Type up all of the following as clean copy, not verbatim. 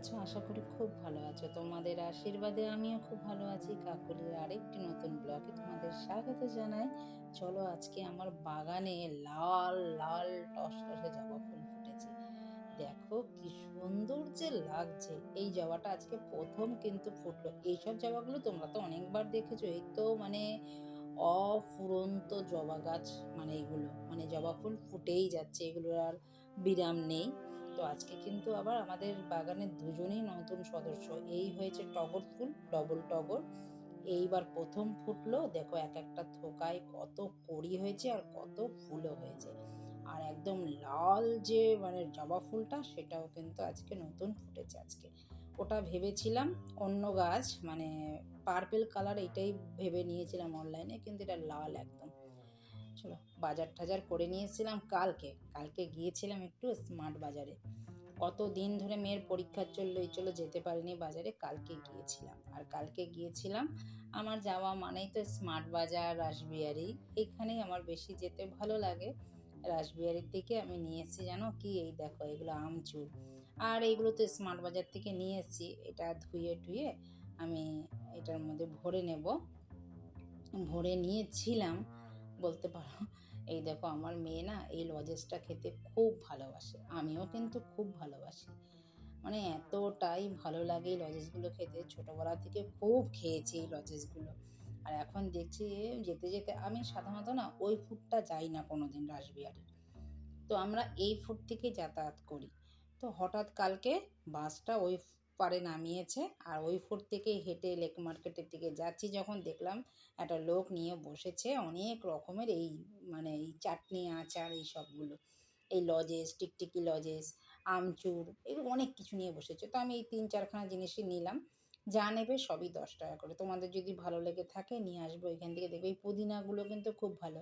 আছো? আশা করি খুব ভালো আছো। তোমাদের আশীর্বাদে আমিও খুব ভালো আছি। কাকলির আরেকটি নতুন ব্লগে তোমাদের স্বাগত জানাই। চলো আজকে আমার বাগানে লাল লাল টসটসে জবা ফুল ফুটেছে। দেখো কি সুন্দর যে লাগছে। এই জবাটা আজকে প্রথম কিন্তু ফুটলো। এইসব জবাগুলো তোমরা তো অনেকবার দেখেছো। এই তো মানে অফুরন্ত জবা গাছ, মানে এগুলো মানে জবা ফুল ফুটেই যাচ্ছে, এগুলোর আর বিরাম নেই। তো আজকে কিন্তু আবার আমাদের বাগানের দুজনেই নতুন সদস্য। এই হয়েছে টগর ফুল, ডবল টগর। এইবার প্রথম ফুটলো। দেখো এক একটা থোকায় কত কড়ি হয়েছে আর কত ফুলও হয়েছে। আর একদম লাল যে মানে জবা ফুলটা, সেটাও কিন্তু আজকে নতুন ফুটেছে আজকে। ওটা ভেবেছিলাম অন্য গাছ, মানে পার্পেল কালার, এইটাই ভেবে নিয়েছিলাম অনলাইনে, কিন্তু এটা লাল একদম। চলো বাজার টাজার করে নিয়েছিলাম কালকে গিয়েছিলাম একটু স্মার্ট বাজারে। কত দিন ধরে মেয়ের পরীক্ষা চললো, এই চলো যেতে পারিনি বাজারে, কালকে গিয়েছিলাম। আর কালকে গিয়েছিলাম, আমার যাওয়া মানেই তো স্মার্ট বাজার, রাসবিহারি, এখানেই আমার বেশি যেতে ভালো লাগে। রাসবিহারির থেকে আমি নিয়ে এসেছি জানো কি, এই দেখো এগুলো আমচুর। আর এইগুলো তো স্মার্ট বাজার থেকে নিয়ে এসেছি। এটা ধুয়ে টুয়ে আমি এটার মধ্যে ভরে নেব। ভরে নিয়েছিলাম বলতে পারো। এই দেখো আমার মেয়ে না এই লজেসটা খেতে খুব ভালোবাসে, আমিও কিন্তু খুব ভালোবাসি। মানে এতটাই ভালো লাগে এই লজেসগুলো খেতে, ছোটোবেলা থেকে খুব খেয়েছি এই লজেসগুলো। আর এখন দেখছি যেতে যেতে আমি সাধারণত না ওই ফুডটা যাই না কোনো দিন রাসবিহারি। তো আমরা এই ফুট থেকেই যাতায়াত করি। তো হঠাৎ কালকে বাসটা ওই পারে নামিয়েছে, আর ওই ফুট থেকেই হেঁটে লেক মার্কেটের দিকে যাচ্ছি যখন দেখলাম একটা লোক নিয়ে বসেছে অনেক রকমের এই মানে এই চাটনি আচার এই সবগুলো, এই লজেস, টিকটিকি লজেস, আমচুর, এগুলো অনেক কিছু নিয়ে বসেছে। তো আমি এই ৩-৪খানা জিনিসই নিলাম। যা নেবে সবই 10 টাকা করে। তোমাদের যদি ভালো লেগে থাকে নিয়ে আসবো এখান থেকে, দেখবে এই পুদিনাগুলো কিন্তু খুব ভালো।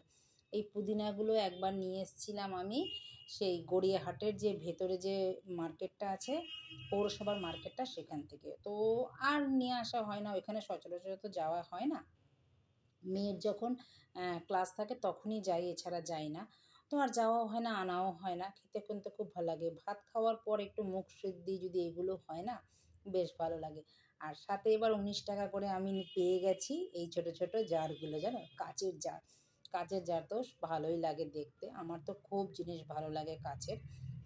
এই পুদিনাগুলো একবার নিয়ে এসেছিলাম আমি সেই গড়িয়াহাটের যে ভেতরে যে মার্কেটটা আছে, পৌরসভার মার্কেটটা, সেখান থেকে। তো আর নিয়ে আসা হয় না, ওইখানে সচরাচর তো যাওয়া হয় না। মেয়ের যখন ক্লাস থাকে তখনই যাই, এছাড়া যাই না। তো আর যাওয়াও হয় না, আনাও হয় না। খেতে কিন্তু খুব ভালো লাগে। ভাত খাওয়ার পর একটু মুখ সিদ্ধি যদি এগুলো হয় না, বেশ ভালো লাগে। আর সাথে এবার ১৯ টাকা করে আমি পেয়ে গেছি এই ছোট ছোট জারগুলো, জানো, কাচের জার। কাচের জার তো ভালোই লাগে দেখতে, আমার তো খুব জিনিস ভালো লাগে কাচের।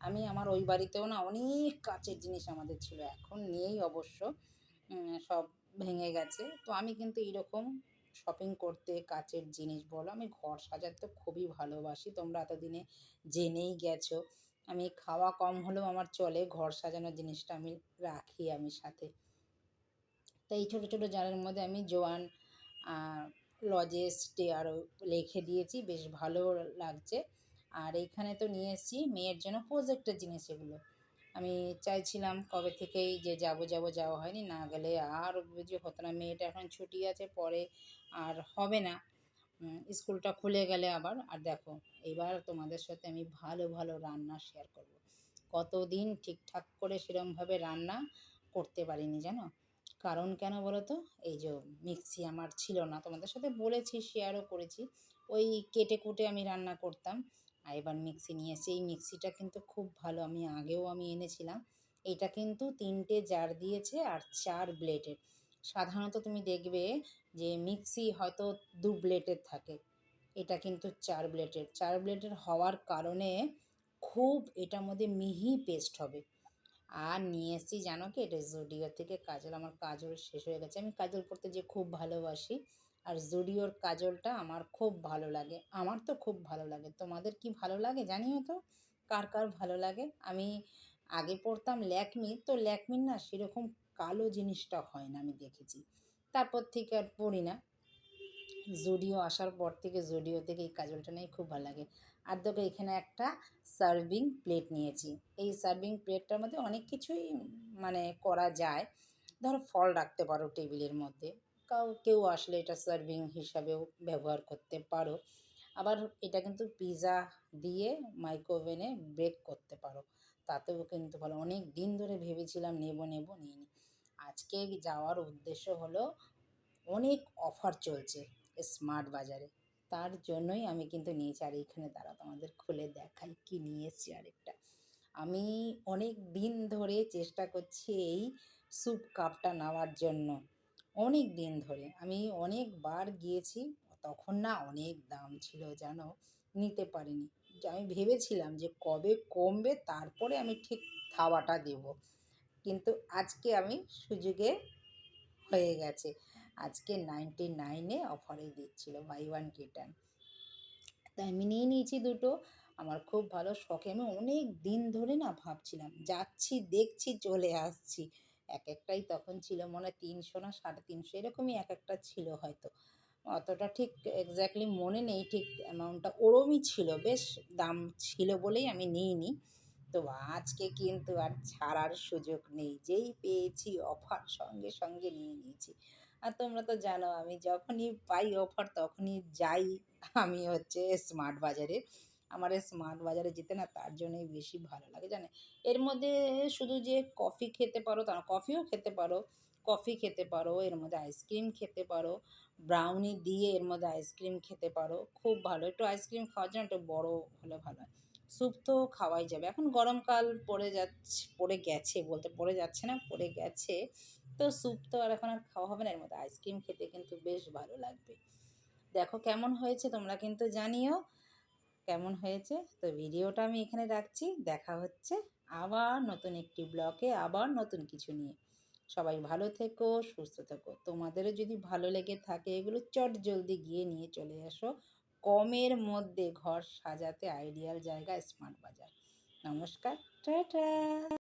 আমি আমার ওই বাড়িতেও না অনেক কাচের জিনিস আমাদের ছিল, এখন নেই অবশ্য, সব ভেঙে গেছে। তো আমি কিন্তু এইরকম শপিং করতে, কাচের জিনিস বলো, আমি ঘর সাজাতে খুবই ভালোবাসি, তোমরা এতদিনে জেনেই গেছো। আমি খাওয়া কম হলেও আমার চলে, ঘর সাজানোর জিনিসটা আমি রাখি আমি সাথে। তো এই ছোটো ছোটো জারের মধ্যে আমি জোয়ান, লজেস, আরও লিখে দিয়েছি, বেশ ভালো লাগছে। আর এইখানে তো নিয়ে এসেছি মেয়ের জন্য প্রোজেক্টের জিনিস, এগুলো আমি চাইছিলাম কবে থেকেই যে যাওয়া হয়নি, না গেলে আর বুঝি হতো না। মেয়েটা এখন ছুটি আছে, পরে আর হবে না, স্কুলটা খুলে গেলে আবার। আর দেখো এবার তোমাদের সাথে আমি ভালো ভালো রান্না শেয়ার করব। কতদিন ঠিকঠাক করে সেরমভাবে রান্না করতে পারিনি জানো। কারণ কেন বলো তো, এই যে মিক্সি আমার ছিল না, তোমাদের সাথে বলেছি, শেয়ারও করেছি। ওই কেটে কুটে আমি রান্না করতাম। আর এবার মিক্সি নিয়ে এসেছি। এই মিক্সিটা কিন্তু খুব ভালো, আমি আগেও এনেছিলাম। এটা কিন্তু 3টে জার দিয়েছে আর 4 ব্লেডের। সাধারণত তুমি দেখবে যে মিক্সি হয়তো 2 ব্লেডের থাকে, এটা কিন্তু 4 ব্লেডের। 4 ব্লেডের হওয়ার কারণে খুব এটার মধ্যে মিহি পেস্ট হবে। আর নিয়ে এসেছি জানো কি, এটা জুডিও থেকে কাজল। আমার কাজল শেষ হয়ে গেছে, আমি কাজল পরতে যে খুব ভালোবাসি। আর জুডিওর কাজলটা আমার খুব ভালো লাগে, আমার তো খুব ভালো লাগে। তোমাদের কি ভালো লাগে জানিও তো, কার কার ভালো লাগে। আমি আগে পরতাম ল্যাকমি, তো ল্যাকমির না সেরকম কালো জিনিসটা হয় না, আমি দেখেছি। তারপর থেকে আর পরি না। জুডিও আসার পর থেকে, জুডিও থেকে এই কাজলটা নিয়ে খুব ভালো লাগে। আর দেখো এখানে একটা সার্ভিং প্লেট নিয়েছি। এই সার্ভিং প্লেটটার মধ্যে অনেক কিছুই মানে করা যায়। ধরো ফল রাখতে পারো টেবিলের মধ্যে, কেউ আসলে এটা সার্ভিং হিসাবেও ব্যবহার করতে পারো। আবার এটা কিন্তু পিৎজা দিয়ে মাইক্রোওভেনে বেক করতে পারো, তাতেও কিন্তু ভালো। অনেক দিন ধরে ভেবেছিলাম নিইনি। আজকে যাওয়ার উদ্দেশ্য হলো, অনেক অফার চলছে স্মার্ট বাজারে, তার জন্যই আমি কিন্তু নিয়েছি। আর এইখানে দাঁড়াও তোমাদের খুলে দেখাই কি নিয়ে এসেছি আরেকটা। আমি অনেক দিন ধরে চেষ্টা করছি এই স্যুপ কাপটা নেওয়ার জন্য। অনেক দিন ধরে। আমি অনেকবার গিয়েছি। তখন না অনেক দাম ছিল জানো? নিতে পারিনি। আমি ভেবেছিলাম যে কবে কমবে তারপরে আমি ঠিক থাবাটা দেবো। কিন্তু আজকে আমি সুযোগে হয়ে গেছে। আজকে 99 এ অফারে দিচ্ছিল বাই ওয়ান গেট ওয়ান। তাই আমি নিয়ে নিয়েছি দুটো। আমার খুব ভালো শখে আমি অনেক দিন ধরে না ভাবছিলাম। যাচ্ছি, দেখছি, চলে আসছি। একেকটাই তখন ছিল মনে হয় ৩০০ না ৩৫০ এরকমই একেকটা ছিল হয়তো। অতটা ঠিক এক্স্যাক্টলি মনে নেই ঠিক অ্যামাউন্টটা ওরমই ছিল। বেশ দাম ছিল বলেই আমি নিইনি। তো আজকে কিন্তু আর ছাড়ার সুযোগ নেই। যেই পেয়েছি অফার সঙ্গে, সঙ্গে নিয়ে নিয়েছি। আর তোমরা তো জানো আমি যখনই পাই অফার তখনই যাই আমি হচ্ছে স্মার্ট বাজারে। আমার এই স্মার্ট বাজারে যেতে না তার জন্যই বেশি ভালো লাগে জানে। এর মধ্যে শুধু যে কফি খেতে পারো তা না, কফিও খেতে পারো, কফি খেতে পারো, এর মধ্যে আইসক্রিম খেতে পারো, ব্রাউনি দিয়ে এর মধ্যে আইসক্রিম খেতে পারো। খুব ভালো। একটু আইসক্রিম খাওয়ার জন্য একটু বড় হলে ভালো হয়। স্যুপ তো খাওয়াই যাবে। এখন গরমকাল পড়ে গেছে বলতে পড়ে যাচ্ছে না, পড়ে গেছে। তো স্যুপ তো আর এখন আর খাওয়া হবে না। এর মধ্যে আইসক্রিম খেতে কিন্তু বেশ ভালো লাগবে। দেখো কেমন হয়েছে তোমরা কিন্তু জানিও কেমন হয়েছে। তো ভিডিওটা আমি এখানে রাখছি। দেখা হচ্ছে আবার নতুন একটি ব্লগে আবার নতুন কিছু নিয়ে। সবাই ভালো থেকো, সুস্থ থেকো। তোমাদেরও যদি ভালো লেগে থাকে এগুলো চটজলদি গিয়ে নিয়ে চলে এসো। কমের মধ্যে ঘর সাজাতে আইডিয়াল জায়গা স্মার্ট বাজার। নমস্কার, টাটা।